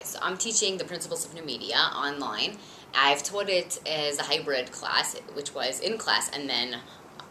So I'm teaching the principles of new media online. I've taught it as a hybrid class, which was in class and then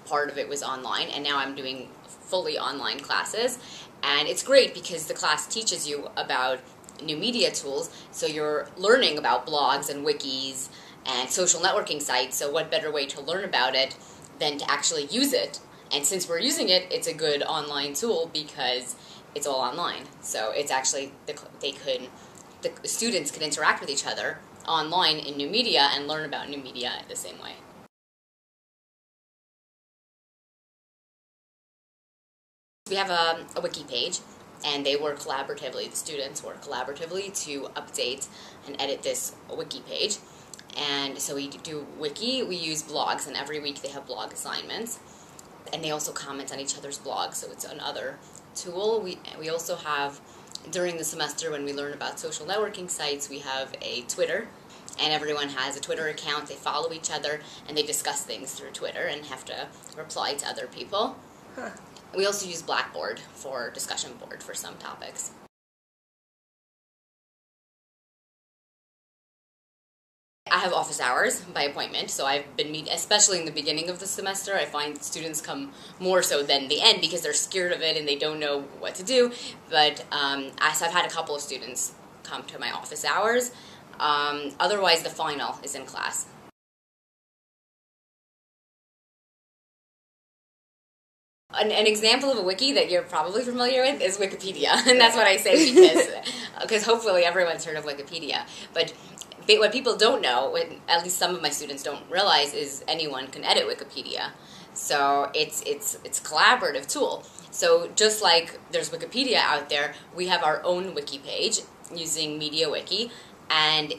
part of it was online, and now I'm doing fully online classes. And it's great because the class teaches you about new media tools, so you're learning about blogs and wikis and social networking sites, so what better way to learn about it than to actually use it? And since we're using it, it's a good online tool because it's all online. So it's actually, the students can interact with each other online in new media and learn about new media the same way. We have a wiki page, and they work collaboratively, the students work collaboratively to update and edit this wiki page. And so we do wiki, we use blogs, and every week they have blog assignments. And they also comment on each other's blogs, so it's another tool. We also have, during the semester when we learn about social networking sites, we have a Twitter, and everyone has a Twitter account. They follow each other, and they discuss things through Twitter and have to reply to other people. Huh. We also use Blackboard for discussion board for some topics. I have office hours by appointment, so I've been meeting, especially in the beginning of the semester. I find students come more so than the end because they're scared of it and they don't know what to do. But so I've had a couple of students come to my office hours. Otherwise, the final is in class. An example of a wiki that you're probably familiar with is Wikipedia, and that's what I say because hopefully everyone's heard of Wikipedia. But what people don't know, at least some of my students don't realize, is anyone can edit Wikipedia. So it's a collaborative tool. So just like there's Wikipedia out there, we have our own wiki page using MediaWiki, and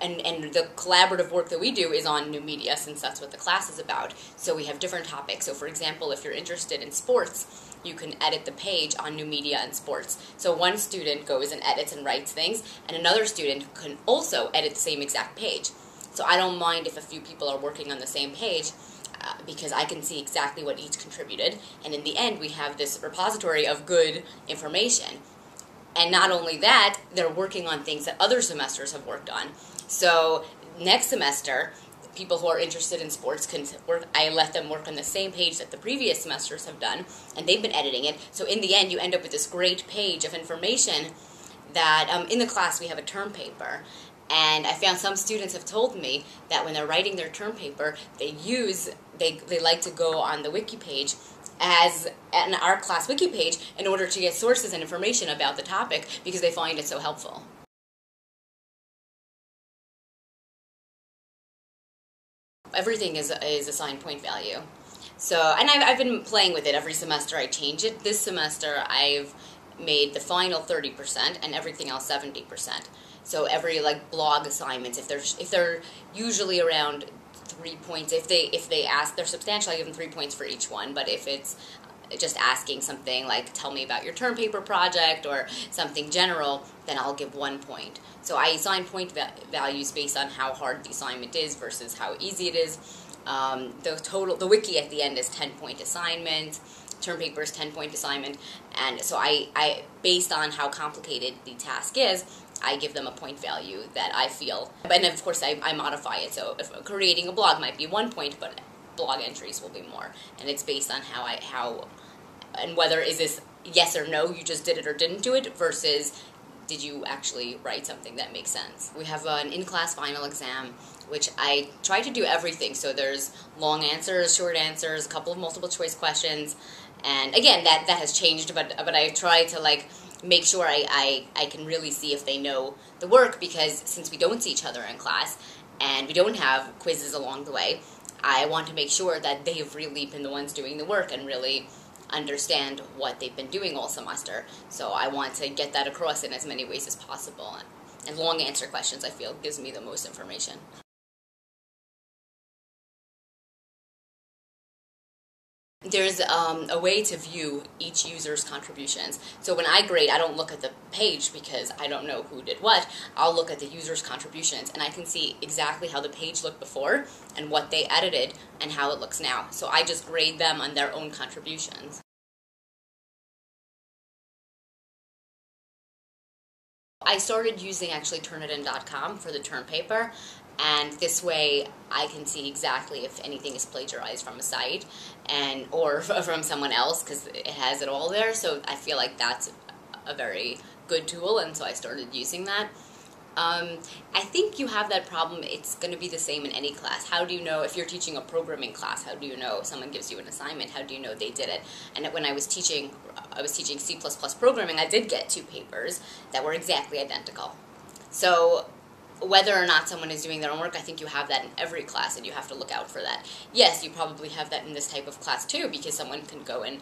and the collaborative work that we do is on new media, since that's what the class is about. So we have different topics. So for example, if you're interested in sports, you can edit the page on new media and sports. So one student goes and edits and writes things, and another student can also edit the same exact page. So I don't mind if a few people are working on the same page, because I can see exactly what each contributed. And in the end, we have this repository of good information. And not only that, they're working on things that other semesters have worked on. So next semester, people who are interested in sports can work. I let them work on the same page that the previous semesters have done, and they've been editing it. So in the end, you end up with this great page of information that in the class we have a term paper. And I found some students have told me that when they're writing their term paper, they like to go on the wiki page as an our class wiki page in order to get sources and information about the topic because they find it so helpful. Everything is assigned point value. So, and I've been playing with it every semester. I change it. This semester I've made the final 30% and everything else 70%. So every blog assignments, if they're usually around 3 points, if they ask, they're substantial, I give them 3 points for each one. But if it's just asking something like tell me about your term paper project or something general, then I'll give 1 point. So I assign point values based on how hard the assignment is versus how easy it is. The wiki at the end is 10-point assignment. Term paper is 10-point assignment, and so I based on how complicated the task is, I give them a point value that I feel. And of course, I modify it. So if creating a blog might be 1 point, but blog entries will be more. And it's based on and whether is this yes or no, you just did it or didn't do it, versus did you actually write something that makes sense. We have an in-class final exam, which I try to do everything. So there's long answers, short answers, a couple of multiple choice questions. And again, that has changed, but I try to make sure I can really see if they know the work, because since we don't see each other in class and we don't have quizzes along the way, I want to make sure that they have really been the ones doing the work and really understand what they've been doing all semester. So I want to get that across in as many ways as possible. And long answer questions, I feel, gives me the most information. There's a way to view each user's contributions. So when I grade, I don't look at the page because I don't know who did what. I'll look at the user's contributions, and I can see exactly how the page looked before and what they edited and how it looks now. So I just grade them on their own contributions. I started using actually Turnitin.com for the term paper, and this way I can see exactly if anything is plagiarized from a site or from someone else, because it has it all there. So I feel like that's a very good tool, and so I started using that. I think you have that problem. It's going to be the same in any class. How do you know if you're teaching a programming class? How do you know if someone gives you an assignment? How do you know they did it? And when I was teaching C++ programming, I did get 2 papers that were exactly identical. So whether or not someone is doing their own work, I think you have that in every class, and you have to look out for that. Yes, you probably have that in this type of class too, because someone can go in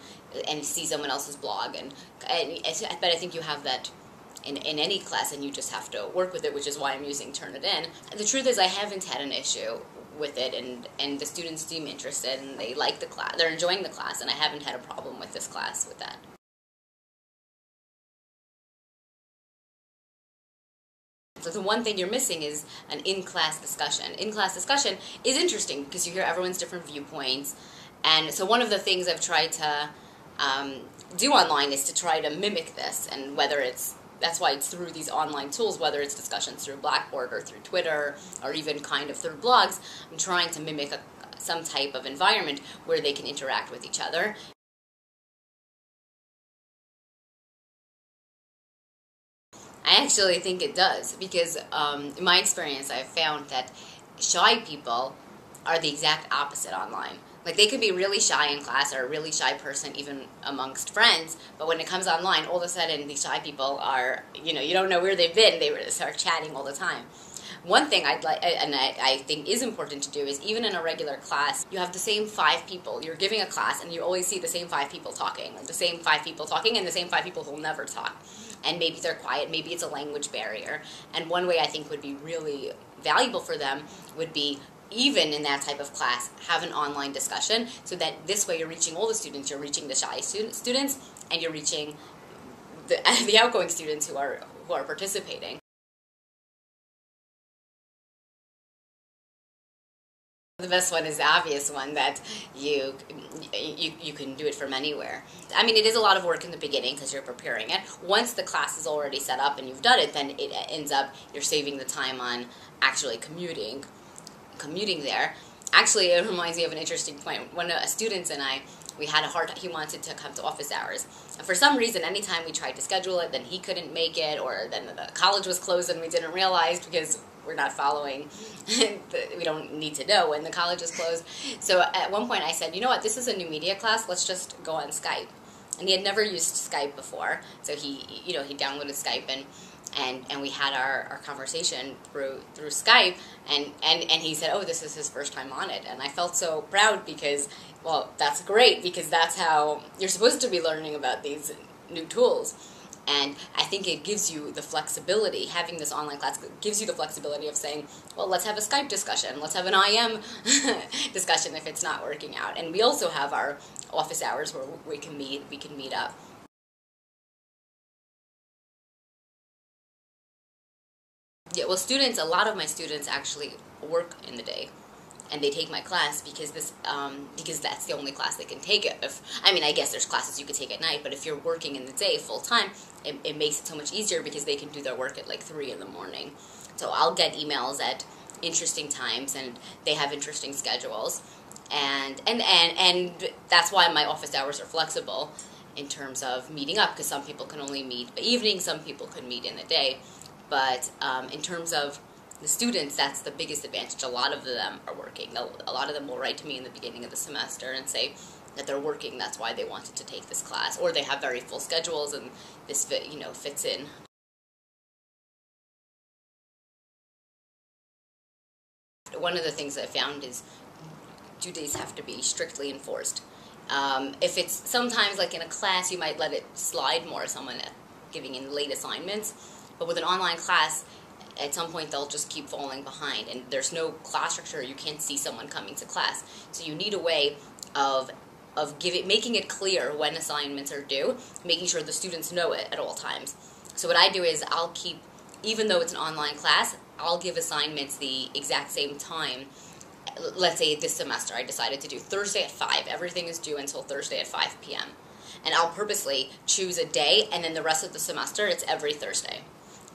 and see someone else's blog, but I think you have that in any class, and you just have to work with it, which is why I'm using Turnitin. The truth is I haven't had an issue with it, and the students seem interested, and they like the class, they're enjoying the class, and I haven't had a problem with this class with that. So the one thing you're missing is an in-class discussion. In-class discussion is interesting because you hear everyone's different viewpoints, and so one of the things I've tried to do online is to try to mimic this, and that's why it's through these online tools, whether it's discussions through Blackboard or through Twitter or even kind of through blogs, I'm trying to mimic some type of environment where they can interact with each other. I actually think it does, because in my experience I've found that shy people are the exact opposite online. Like, they could be really shy in class, or a really shy person even amongst friends, but when it comes online, all of a sudden these shy people are, you don't know where they've been, they start chatting all the time. One thing I think is important to do is, even in a regular class, you have the same 5 people. You're giving a class, and you always see the same 5 people talking, and the same 5 people who will never talk. And maybe they're quiet, maybe it's a language barrier. And one way I think would be really valuable for them would be, even in that type of class, have an online discussion, so that this way you're reaching all the students, you're reaching the shy students, and you're reaching the outgoing students who are participating. The best one is the obvious one, that you can do it from anywhere. I mean, it is a lot of work in the beginning because you're preparing it. Once the class is already set up and you've done it, then it ends up you're saving the time on actually commuting there. Actually, it reminds me of an interesting point. One of the students and we had he wanted to come to office hours. And for some reason, anytime we tried to schedule it, then he couldn't make it, or then the college was closed and we didn't realize, because we're not following, we don't need to know when the college is closed. So at one point I said, you know what, this is a new media class, let's just go on Skype. And he had never used Skype before, so he downloaded Skype, and we had our conversation through Skype, and he said, oh, this is his first time on it. And I felt so proud, because, well, that's great, because that's how you're supposed to be learning about these new tools. And I think it gives you the flexibility, having this online class gives you the flexibility of saying, well, let's have a Skype discussion, let's have an IM discussion if it's not working out. And we also have our office hours where we can meet up. Yeah, well, a lot of my students actually work in the day, and they take my class because that's the only class they can take. I guess there's classes you could take at night, but if you're working in the day full time, it makes it so much easier, because they can do their work at like 3 in the morning. So I'll get emails at interesting times, and they have interesting schedules, and that's why my office hours are flexible in terms of meeting up, because some people can only meet the evening, some people can meet in the day. But in terms of the students, that's the biggest advantage. A lot of them are working. A lot of them will write to me in the beginning of the semester and say that they're working, that's why they wanted to take this class. Or they have very full schedules, and this fits in. One of the things I found is due dates have to be strictly enforced. If it's sometimes, like in a class, you might let it slide more, someone giving in late assignments. But with an online class, at some point they'll just keep falling behind, and there's no class structure. You can't see someone coming to class. So you need a way of making it clear when assignments are due, making sure the students know it at all times. So what I do is even though it's an online class, I'll give assignments the exact same time. Let's say this semester I decided to do Thursday at 5. Everything is due until Thursday at 5 p.m. And I'll purposely choose a day, and then the rest of the semester it's every Thursday.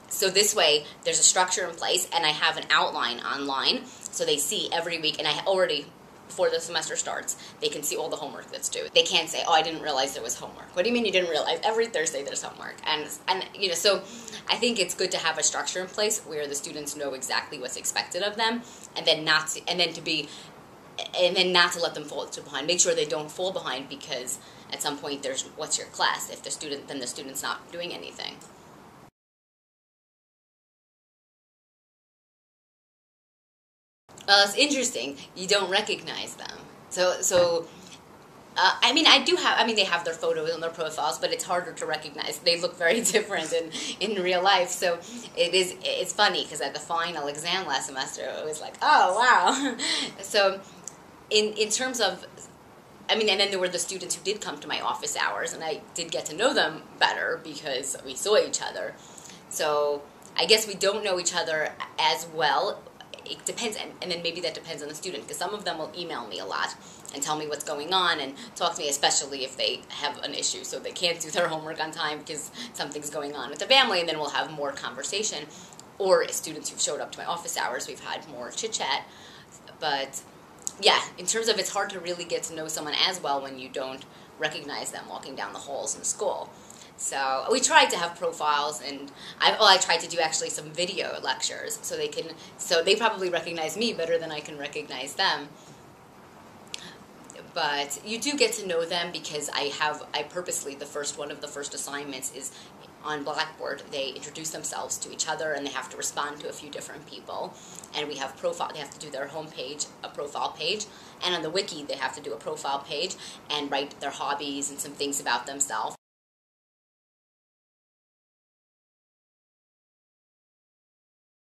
So this way, there's a structure in place, and I have an outline online, so they see every week, and I already, before the semester starts, they can see all the homework that's due. They can't say, oh, I didn't realize there was homework. What do you mean you didn't realize? Every Thursday there's homework. And so I think it's good to have a structure in place where the students know exactly what's expected of them, and then not to let them fall behind. Make sure they don't fall behind, because at some point there's, what's your class? If the student's not doing anything. Well, it's interesting. You don't recognize them. I mean, they have their photos on their profiles, but it's harder to recognize. They look very different in real life. So it's funny, because at the final exam last semester, it was like, oh, wow. So in terms of, and then there were the students who did come to my office hours, and I did get to know them better because we saw each other. So I guess we don't know each other as well. It depends, and then maybe that depends on the student, because some of them will email me a lot and tell me what's going on and talk to me, especially if they have an issue, so they can't do their homework on time because something's going on with the family, and then we'll have more conversation. Or students who've showed up to my office hours, we've had more chit-chat. But yeah, in terms of, it's hard to really get to know someone as well when you don't recognize them walking down the halls in school. So we tried to have profiles, and I tried to do actually some video lectures, so they probably recognize me better than I can recognize them. But you do get to know them, because I purposely, one of the first assignments is on Blackboard. They introduce themselves to each other, and they have to respond to a few different people. And we have they have to do their homepage, a profile page, and on the wiki they have to do a profile page and write their hobbies and some things about themselves.